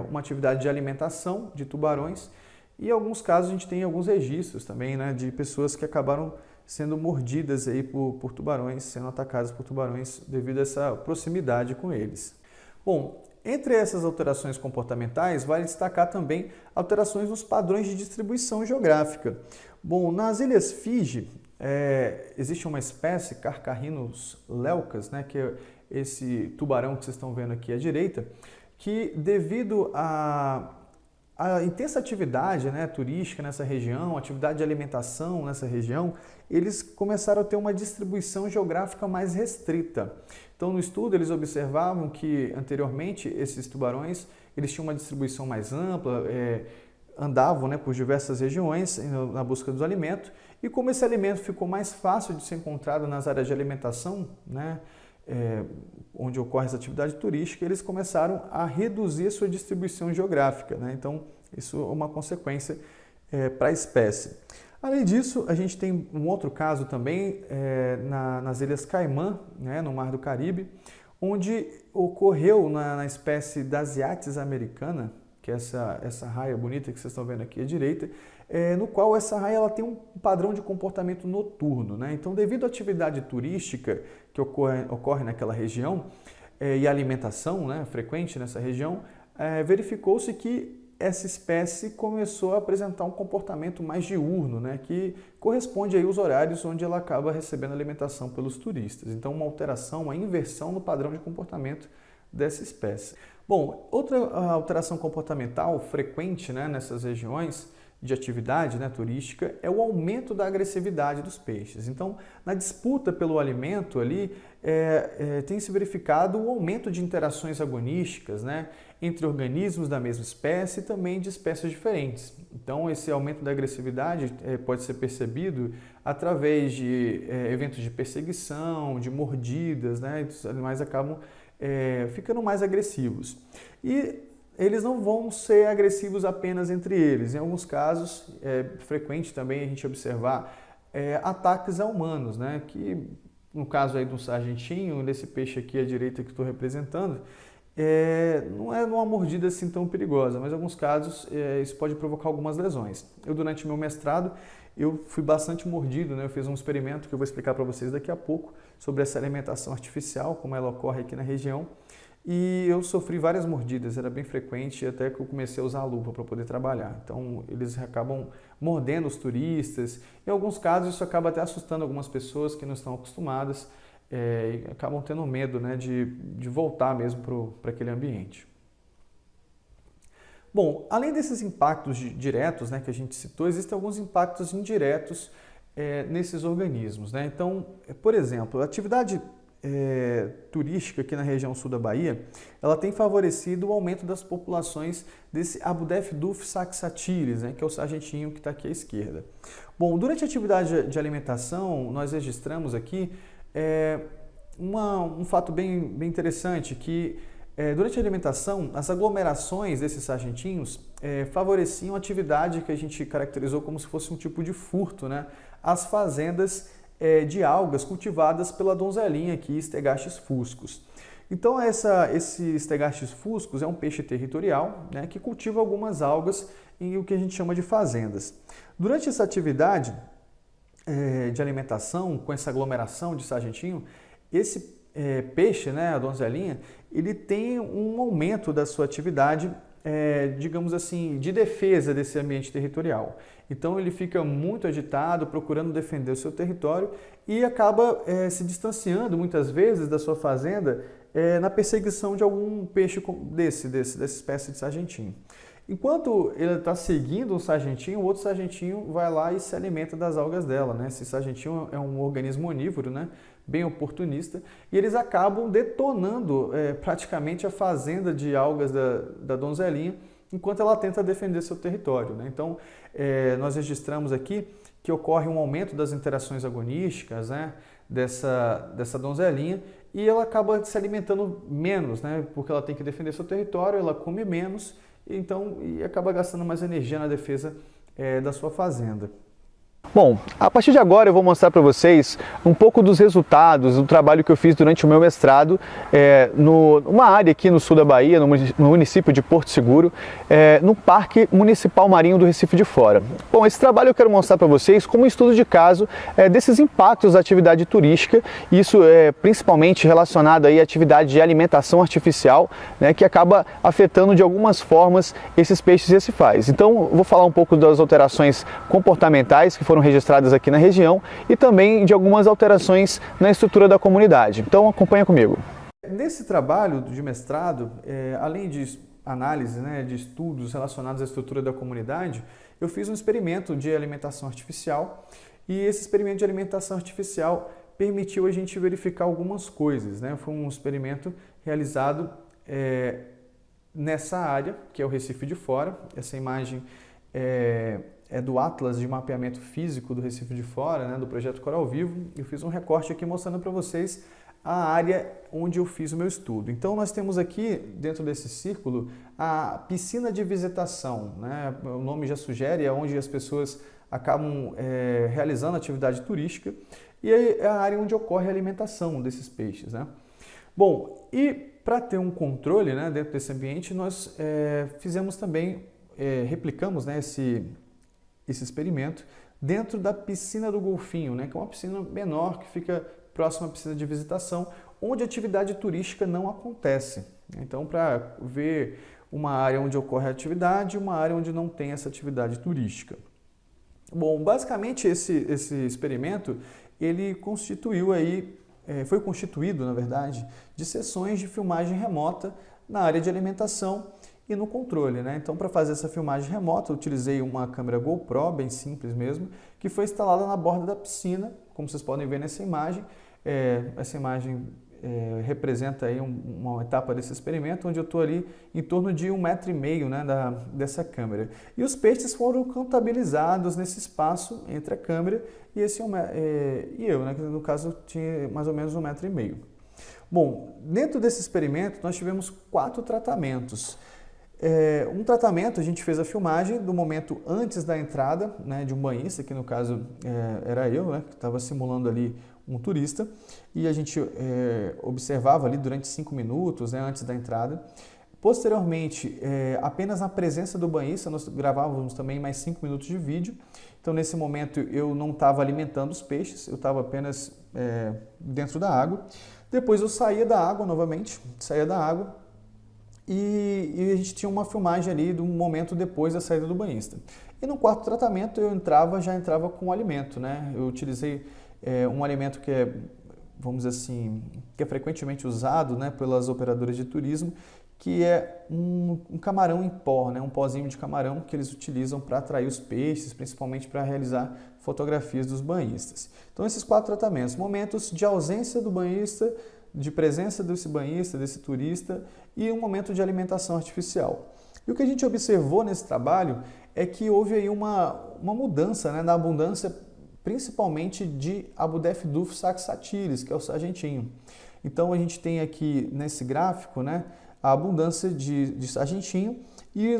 uma atividade de alimentação de tubarões e, em alguns casos, a gente tem alguns registros também, né, de pessoas que acabaram sendo mordidas aí por tubarões, sendo atacadas por tubarões devido a essa proximidade com eles. Bom, entre essas alterações comportamentais, vale destacar também alterações nos padrões de distribuição geográfica. Bom, nas Ilhas Fiji, existe uma espécie, Carcarhinus leucas, né, que é esse tubarão que vocês estão vendo aqui à direita, que devido à intensa atividade, né, turística nessa região, atividade de alimentação nessa região, eles começaram a ter uma distribuição geográfica mais restrita. Então, no estudo, eles observavam que, anteriormente, esses tubarões eles tinham uma distribuição mais ampla, andavam, né, por diversas regiões na busca dos alimentos, e como esse alimento ficou mais fácil de ser encontrado nas áreas de alimentação, né, onde ocorre essa atividade turística, eles começaram a reduzir a sua distribuição geográfica, né? Então, isso é uma consequência para a espécie. Além disso, a gente tem um outro caso também nas Ilhas Caimã, né, no Mar do Caribe, onde ocorreu na espécie da Asiatis americana, que é essa raia bonita que vocês estão vendo aqui à direita, no qual essa raia ela tem um padrão de comportamento noturno, né? Então, devido à atividade turística que ocorre naquela região e a alimentação, né, frequente nessa região, verificou-se que essa espécie começou a apresentar um comportamento mais diurno, né, que corresponde aí aos horários onde ela acaba recebendo alimentação pelos turistas. Então, uma alteração, uma inversão no padrão de comportamento dessa espécie. Bom, outra alteração comportamental frequente, né, nessas regiões de atividade, né, turística é o aumento da agressividade dos peixes. Então, na disputa pelo alimento ali, tem se verificado o aumento de interações agonísticas, né, entre organismos da mesma espécie e também de espécies diferentes. Então, esse aumento da agressividade pode ser percebido através de eventos de perseguição, de mordidas, né, os animais acabam ficando mais agressivos. E eles não vão ser agressivos apenas entre eles. Em alguns casos, é frequente também a gente observar ataques a humanos, né? Que no caso aí do sargentinho, desse peixe aqui à direita que estou representando, não é uma mordida assim tão perigosa, mas em alguns casos isso pode provocar algumas lesões. Eu, durante meu mestrado, eu fui bastante mordido, né? Eu fiz um experimento que eu vou explicar para vocês daqui a pouco sobre essa alimentação artificial, como ela ocorre aqui na região. E eu sofri várias mordidas, era bem frequente, até que eu comecei a usar a lupa para poder trabalhar. Então, eles acabam mordendo os turistas. Em alguns casos, isso acaba até assustando algumas pessoas que não estão acostumadas e acabam tendo medo, né, de voltar mesmo para aquele ambiente. Bom, além desses impactos diretos, né, que a gente citou, existem alguns impactos indiretos nesses organismos, né? Então, por exemplo, a atividade turística aqui na região sul da Bahia, ela tem favorecido o aumento das populações desse Abudef-duf saxatilis, né, que é o sargentinho que está aqui à esquerda. Bom, durante a atividade de alimentação, nós registramos aqui um fato bem interessante, que durante a alimentação, as aglomerações desses sargentinhos favoreciam a atividade que a gente caracterizou como se fosse um tipo de furto, né, às fazendas de algas cultivadas pela donzelinha aqui, Stegastes fuscus. Então, esse Stegastes fuscus é um peixe territorial, né, que cultiva algumas algas em o que a gente chama de fazendas. Durante essa atividade de alimentação, com essa aglomeração de sargentinho, esse peixe, né, a donzelinha, ele tem um aumento da sua atividade, digamos assim, de defesa desse ambiente territorial. Então ele fica muito agitado, procurando defender o seu território e acaba se distanciando muitas vezes da sua fazenda na perseguição de algum peixe dessa espécie de sargentinho. Enquanto ele está seguindo um sargentinho, o outro sargentinho vai lá e se alimenta das algas dela, né? Esse sargentinho é um organismo onívoro, né, bem oportunista, e eles acabam detonando praticamente a fazenda de algas da donzelinha, enquanto ela tenta defender seu território, né? Então, nós registramos aqui que ocorre um aumento das interações agonísticas, né, dessa donzelinha, e ela acaba se alimentando menos, né, porque ela tem que defender seu território, ela come menos, e acaba gastando mais energia na defesa da sua fazenda. Bom, a partir de agora eu vou mostrar para vocês um pouco dos resultados do trabalho que eu fiz durante o meu mestrado numa área aqui no sul da Bahia, no município de Porto Seguro, no Parque Municipal Marinho do Recife de Fora. Bom, esse trabalho eu quero mostrar para vocês como um estudo de caso desses impactos da atividade turística, isso é principalmente relacionado aí à atividade de alimentação artificial, né, que acaba afetando de algumas formas esses peixes recifais. Então, vou falar um pouco das alterações comportamentais que foram registradas aqui na região e também de algumas alterações na estrutura da comunidade. Então acompanha comigo. Nesse trabalho de mestrado, além de análise, né, de estudos relacionados à estrutura da comunidade, eu fiz um experimento de alimentação artificial e esse experimento de alimentação artificial permitiu a gente verificar algumas coisas, né? Foi um experimento realizado nessa área, que é o Recife de Fora. Essa imagem é do Atlas de Mapeamento Físico do Recife de Fora, né, do projeto Coral Vivo. Eu fiz um recorte aqui mostrando para vocês a área onde eu fiz o meu estudo. Então nós temos aqui, dentro desse círculo, a piscina de visitação, né? O nome já sugere, é onde as pessoas acabam realizando atividade turística, e é a área onde ocorre a alimentação desses peixes, né? Bom, e para ter um controle, né, dentro desse ambiente, nós fizemos também, replicamos, né, esse experimento dentro da piscina do Golfinho, né, que é uma piscina menor que fica próxima à piscina de visitação, onde a atividade turística não acontece. Então, para ver uma área onde ocorre a atividade e uma área onde não tem essa atividade turística. Bom, basicamente esse experimento, ele foi constituído, na verdade, de sessões de filmagem remota na área de alimentação e no controle, né? Então, para fazer essa filmagem remota, eu utilizei uma câmera GoPro, bem simples mesmo, que foi instalada na borda da piscina, como vocês podem ver nessa imagem. Essa imagem representa aí uma etapa desse experimento, onde eu estou ali em torno de 1,5 m, né, dessa câmera. E os peixes foram contabilizados nesse espaço entre a câmera e eu, né, que no caso tinha mais ou menos 1,5 m. Bom, dentro desse experimento nós tivemos 4 tratamentos. Um tratamento, a gente fez a filmagem do momento antes da entrada, né, de um banhista, que no caso era eu, né, que estava simulando ali um turista, e a gente observava ali durante 5 minutos, né, antes da entrada. Posteriormente, apenas na presença do banhista, nós gravávamos também mais 5 minutos de vídeo. Então, nesse momento, eu não estava alimentando os peixes, eu estava apenas dentro da água. Depois eu saía da água novamente, e a gente tinha uma filmagem ali do momento depois da saída do banhista. E no quarto tratamento eu já entrava com o alimento, né? Eu utilizei um alimento que é, vamos dizer assim, que é frequentemente usado, né, pelas operadoras de turismo, que é um camarão em pó, né, um pozinho de camarão que eles utilizam para atrair os peixes, principalmente para realizar fotografias dos banhistas. Então esses 4 tratamentos, momentos de ausência do banhista, de presença desse banhista, desse turista e um momento de alimentação artificial. E o que a gente observou nesse trabalho é que houve aí uma mudança, né, na abundância principalmente de Abudefduf saxatilis, que é o sargentinho. Então a gente tem aqui nesse gráfico, né, a abundância de sargentinho e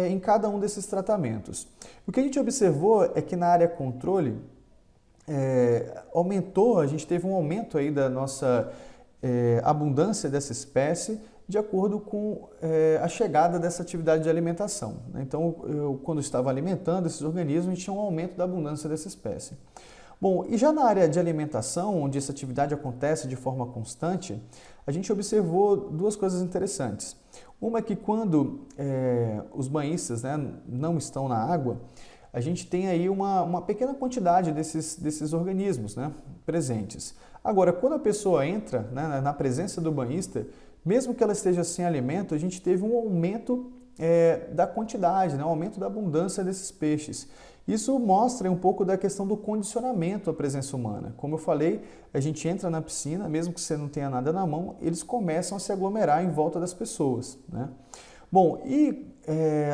em cada um desses tratamentos. O que a gente observou é que na área controle a gente teve um aumento aí da nossa abundância dessa espécie de acordo com a chegada dessa atividade de alimentação. Então, quando estava alimentando esses organismos, a gente tinha um aumento da abundância dessa espécie. Bom, e já na área de alimentação, onde essa atividade acontece de forma constante, a gente observou 2 coisas interessantes. Uma é que quando os banhistas, né, não estão na água, a gente tem aí uma pequena quantidade desses organismos, né, presentes. Agora, quando a pessoa entra, né, na presença do banhista, mesmo que ela esteja sem alimento, a gente teve um aumento da quantidade, né, um aumento da abundância desses peixes. Isso mostra um pouco da questão do condicionamento à presença humana. Como eu falei, a gente entra na piscina, mesmo que você não tenha nada na mão, eles começam a se aglomerar em volta das pessoas, né? Bom, e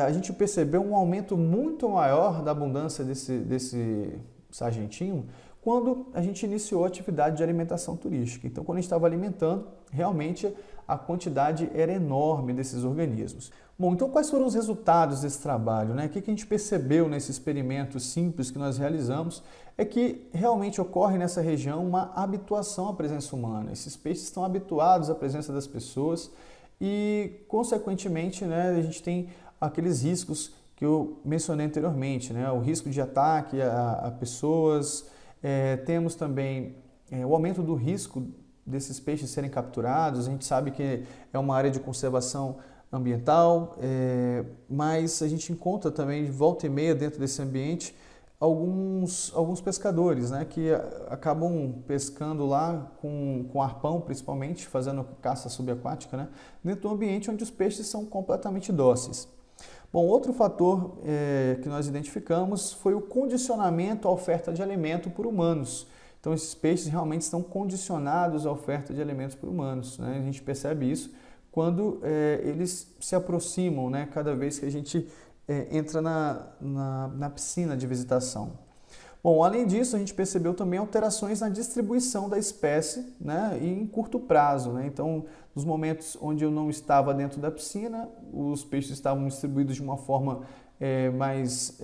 a gente percebeu um aumento muito maior da abundância desse sargentinho quando a gente iniciou a atividade de alimentação turística. Então, quando a gente estava alimentando, realmente a quantidade era enorme desses organismos. Bom, então quais foram os resultados desse trabalho, né? O que a gente percebeu nesse experimento simples que nós realizamos é que realmente ocorre nessa região uma habituação à presença humana. Esses peixes estão habituados à presença das pessoas e, consequentemente, né, a gente tem aqueles riscos que eu mencionei anteriormente, né? O risco de ataque a pessoas, temos também o aumento do risco desses peixes serem capturados. A gente sabe que é uma área de conservação ambiental, mas a gente encontra também de volta e meia dentro desse ambiente alguns pescadores, né, que acabam pescando lá com arpão, principalmente, fazendo caça subaquática, né, dentro do ambiente onde os peixes são completamente dóceis. Bom, outro fator que nós identificamos foi o condicionamento à oferta de alimento por humanos. Então, esses peixes realmente estão condicionados à oferta de alimentos por humanos, né? A gente percebe isso quando eles se aproximam, né, cada vez que a gente entra na piscina de visitação. Bom, além disso, a gente percebeu também alterações na distribuição da espécie, né, e em curto prazo, né? Então, nos momentos onde eu não estava dentro da piscina, os peixes estavam distribuídos de uma forma mais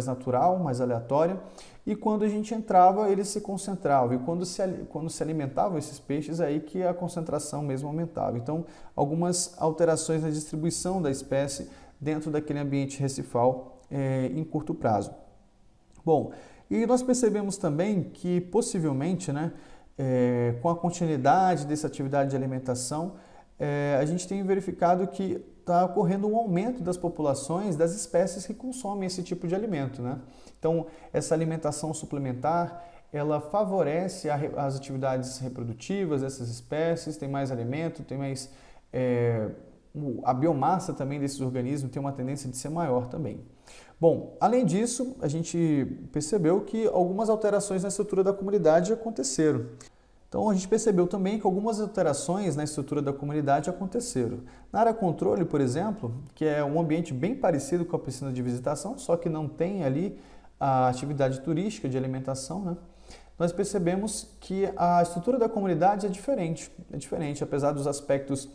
natural, mais aleatória, e quando a gente entrava, eles se concentravam, e quando se alimentavam esses peixes, aí que a concentração mesmo aumentava. Então, algumas alterações na distribuição da espécie dentro daquele ambiente recifal em curto prazo. Bom, e nós percebemos também que possivelmente, né, com a continuidade dessa atividade de alimentação, a gente tem verificado que está ocorrendo um aumento das populações das espécies que consomem esse tipo de alimento, né? Então, essa alimentação suplementar, ela favorece as atividades reprodutivas dessas espécies, tem mais alimento, tem mais... a biomassa também desses organismos tem uma tendência de ser maior também. Bom, além disso, a gente percebeu que algumas alterações na estrutura da comunidade aconteceram. Então, a gente percebeu também que algumas alterações na estrutura da comunidade aconteceram. Na área controle, por exemplo, que é um ambiente bem parecido com a piscina de visitação, só que não tem ali a atividade turística de alimentação, né? Nós percebemos que a estrutura da comunidade é diferente, apesar dos aspectos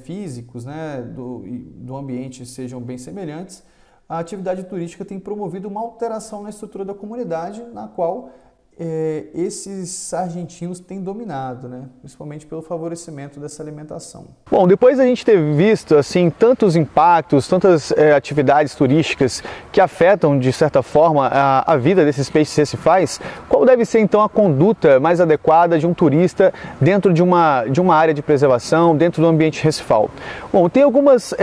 físicos, né, do ambiente sejam bem semelhantes. A atividade turística tem promovido uma alteração na estrutura da comunidade, na qual esses sargentinos têm dominado, né? Principalmente pelo favorecimento dessa alimentação. Bom, depois da gente ter visto assim tantos impactos, tantas atividades turísticas que afetam de certa forma a vida desses peixes recifais, qual deve ser então a conduta mais adequada de um turista dentro de uma área de preservação, dentro do ambiente recifal? Bom, tem algumas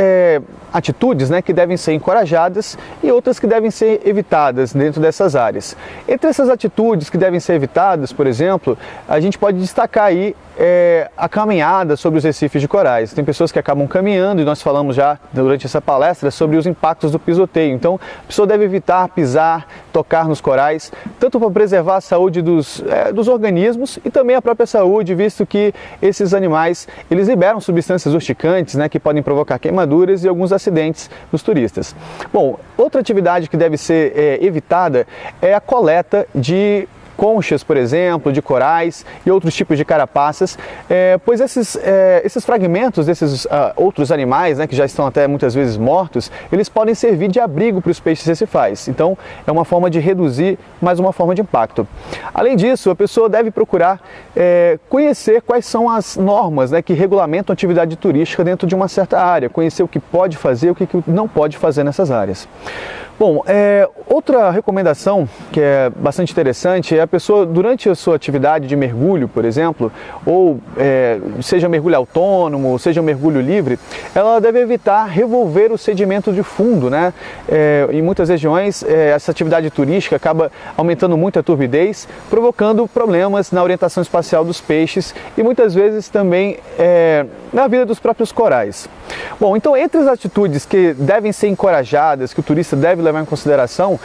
atitudes, né, que devem ser encorajadas e outras que devem ser evitadas dentro dessas áreas. Entre essas atitudes que devem ser evitadas, por exemplo, a gente pode destacar aí a caminhada sobre os recifes de corais. Tem pessoas que acabam caminhando e nós falamos já durante essa palestra sobre os impactos do pisoteio. Então, a pessoa deve evitar pisar, tocar nos corais, tanto para preservar a saúde dos organismos e também a própria saúde, visto que esses animais, eles liberam substâncias urticantes, né, que podem provocar queimaduras e alguns acidentes nos turistas. Bom, outra atividade que deve ser evitada é a coleta de conchas, por exemplo, de corais e outros tipos de carapaças, pois esses fragmentos desses outros animais, né, que já estão até muitas vezes mortos, eles podem servir de abrigo para os peixes recifais. Então, é uma forma de reduzir mais uma forma de impacto. Além disso, a pessoa deve procurar conhecer quais são as normas, né, que regulamentam a atividade turística dentro de uma certa área, conhecer o que pode fazer e o que não pode fazer nessas áreas. Bom, outra recomendação que é bastante interessante é a pessoa, durante a sua atividade de mergulho, por exemplo, ou seja mergulho autônomo, seja mergulho livre, ela deve evitar revolver o sedimento de fundo, né? Em muitas regiões, essa atividade turística acaba aumentando muito a turbidez, provocando problemas na orientação espacial dos peixes e muitas vezes também na vida dos próprios corais. Bom, então entre as atitudes que devem ser encorajadas, que o turista deve levar em consideração,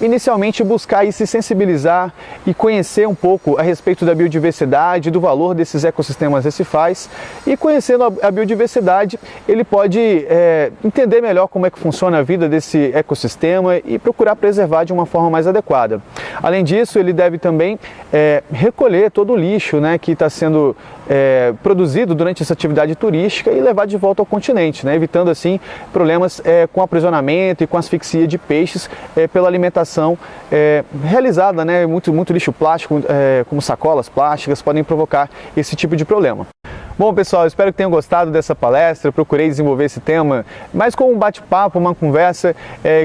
inicialmente buscar se sensibilizar e conhecer um pouco a respeito da biodiversidade, do valor desses ecossistemas recifais, e conhecendo a biodiversidade, ele pode entender melhor como é que funciona a vida desse ecossistema e procurar preservar de uma forma mais adequada. Além disso, ele deve também recolher todo o lixo, né, que está sendo produzido durante essa atividade turística e levar de volta ao continente, né, evitando assim problemas com aprisionamento e com asfixia de peixes pela alimentação realizada, né, muito lixo plástico, como sacolas plásticas, podem provocar esse tipo de problema. Bom, pessoal, espero que tenham gostado dessa palestra. Eu procurei desenvolver esse tema mais como um bate-papo, uma conversa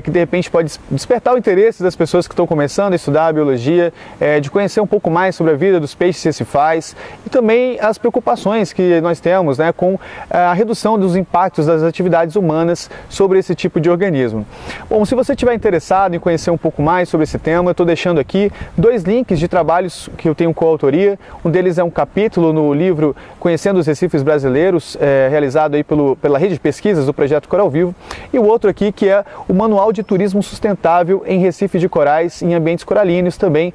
que de repente pode despertar o interesse das pessoas que estão começando a estudar a biologia, de conhecer um pouco mais sobre a vida dos peixes recifais e também as preocupações que nós temos, né, com a redução dos impactos das atividades humanas sobre esse tipo de organismo. Bom, se você estiver interessado em conhecer um pouco mais sobre esse tema, eu estou deixando aqui 2 links de trabalhos que eu tenho coautoria. Um deles é um capítulo no livro Conhecendo os Recifes Brasileiros, realizado aí pela rede de pesquisas do Projeto Coral Vivo, e o outro aqui que é o Manual de Turismo Sustentável em Recife de Corais em Ambientes Coralinos, também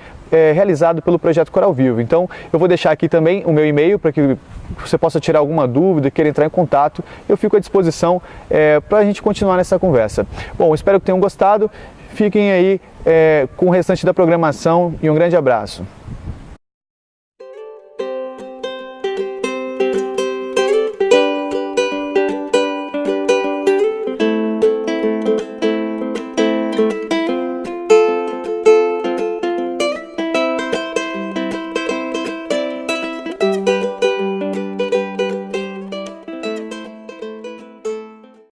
realizado pelo Projeto Coral Vivo. Então, eu vou deixar aqui também o meu e-mail para que você possa tirar alguma dúvida, queira entrar em contato. Eu fico à disposição para a gente continuar nessa conversa. Bom, espero que tenham gostado. Fiquem aí com o restante da programação e um grande abraço.